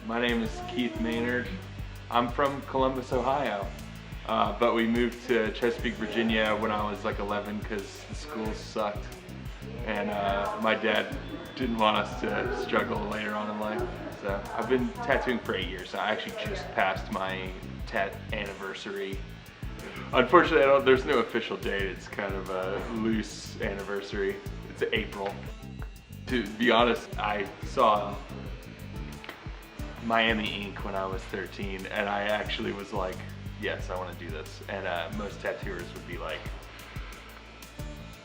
My name is Keith Maynard. I'm from Columbus, Ohio, but we moved to Chesapeake, Virginia when I was like 11 because the schools sucked, and my dad didn't want us to struggle later on in life. So I've been tattooing for 8 years. I actually just passed my tat anniversary. Unfortunately, there's no official date. It's kind of a loose anniversary. It's April. To be honest, I saw Miami Ink when I was 13, and I actually was like, yes, I want to do this. And most tattooers would be like,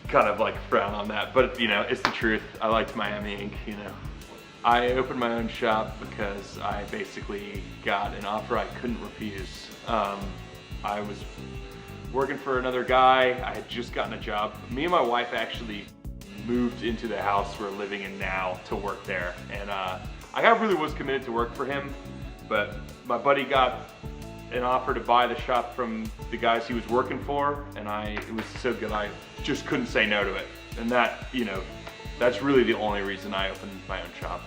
kind of like frown on that, but you know, it's the truth. I liked Miami Ink, you know. I opened my own shop because I basically got an offer I couldn't refuse. I was working for another guy. I had just gotten a job. Me and my wife actually moved into the house we're living in now to work there, and I really was committed to work for him, but my buddy got an offer to buy the shop from the guys he was working for, and it was so good I just couldn't say no to it. And that, you know, that's really the only reason I opened my own shop.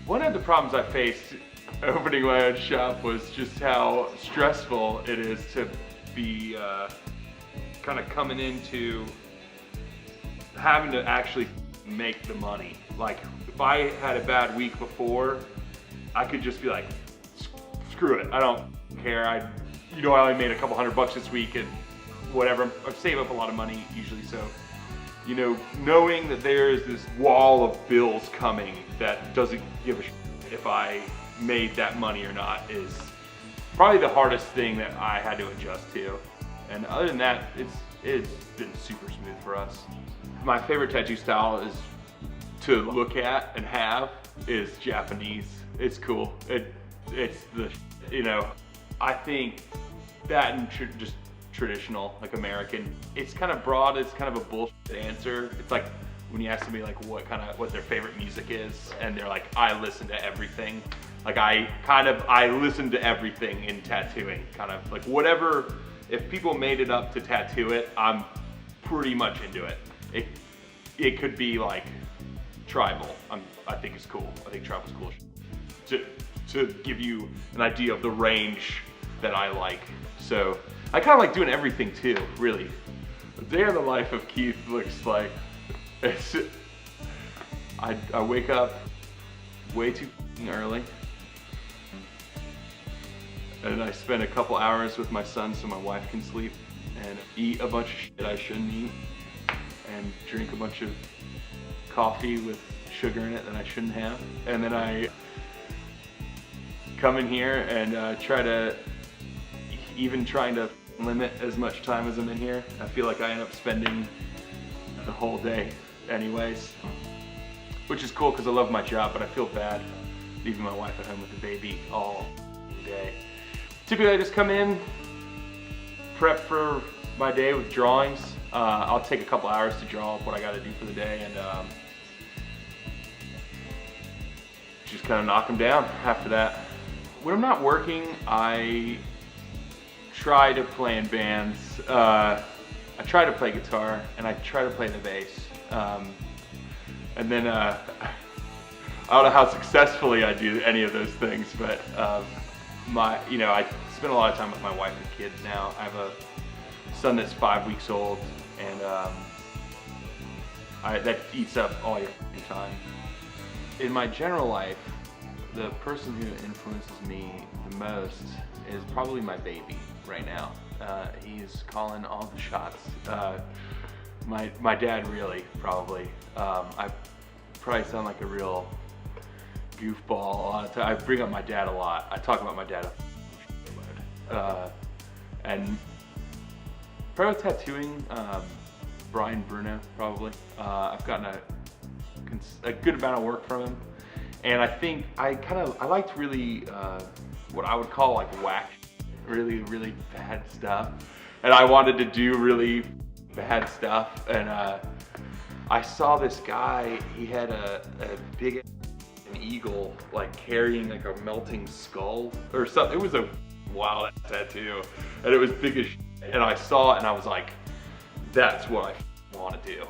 One of the problems I faced opening my own shop was just how stressful it is to be kind of coming into having to actually make the money. Like, if I had a bad week before, I could just be like, screw it, I don't care. I only made a couple $100 this week and whatever. I save up a lot of money usually, so, you know, knowing that there's this wall of bills coming that doesn't give a shit if I made that money or not is probably the hardest thing that I had to adjust to. And other than that, it's been super smooth for us. My favorite tattoo style is to look at and have is Japanese. It's cool. It's the, you know, I think that and just traditional, like American. It's kind of broad. It's kind of a bullshit answer. It's like when you ask somebody like what their favorite music is, and they're like, I listen to everything. Like I listen to everything in tattooing, kind of like whatever. If people made it up to tattoo it, I'm pretty much into it. It could be like tribal. I think it's cool. I think tribal's cool. To give you an idea of the range that I like. So I kind of like doing everything too, really. The day in the life of Keith looks like, I wake up way too early, and I spend a couple hours with my son so my wife can sleep, and eat a bunch of shit I shouldn't eat, and drink a bunch of coffee with sugar in it that I shouldn't have. And then I come in here and trying to limit as much time as I'm in here. I feel like I end up spending the whole day anyways, which is cool because I love my job, but I feel bad leaving my wife at home with the baby all day. Typically I just come in, prep for my day with drawings. I'll take a couple hours to draw up what I got to do for the day, and just kind of knock them down after that. When I'm not working, I try to play in bands. I try to play guitar, and I try to play the bass. And then I don't know how successfully I do any of those things, but I spend a lot of time with my wife and kids now. I have a son that's 5 weeks old, and that eats up all your time. In my general life, the person who influences me the most is probably my baby right now. He's calling all the shots. My dad really, probably. I probably sound like a real goofball a lot of time. I bring up my dad a lot. I talk about my dad and probably tattooing, Brian Bruno, probably. I've gotten a good amount of work from him, and I think I liked really what I would call like whack, really bad stuff, and I wanted to do really bad stuff. And I saw this guy. He had a big eagle like carrying like a melting skull or something. It was a wild tattoo, and it was big as shit. And I saw it and I was like, that's what I want to do.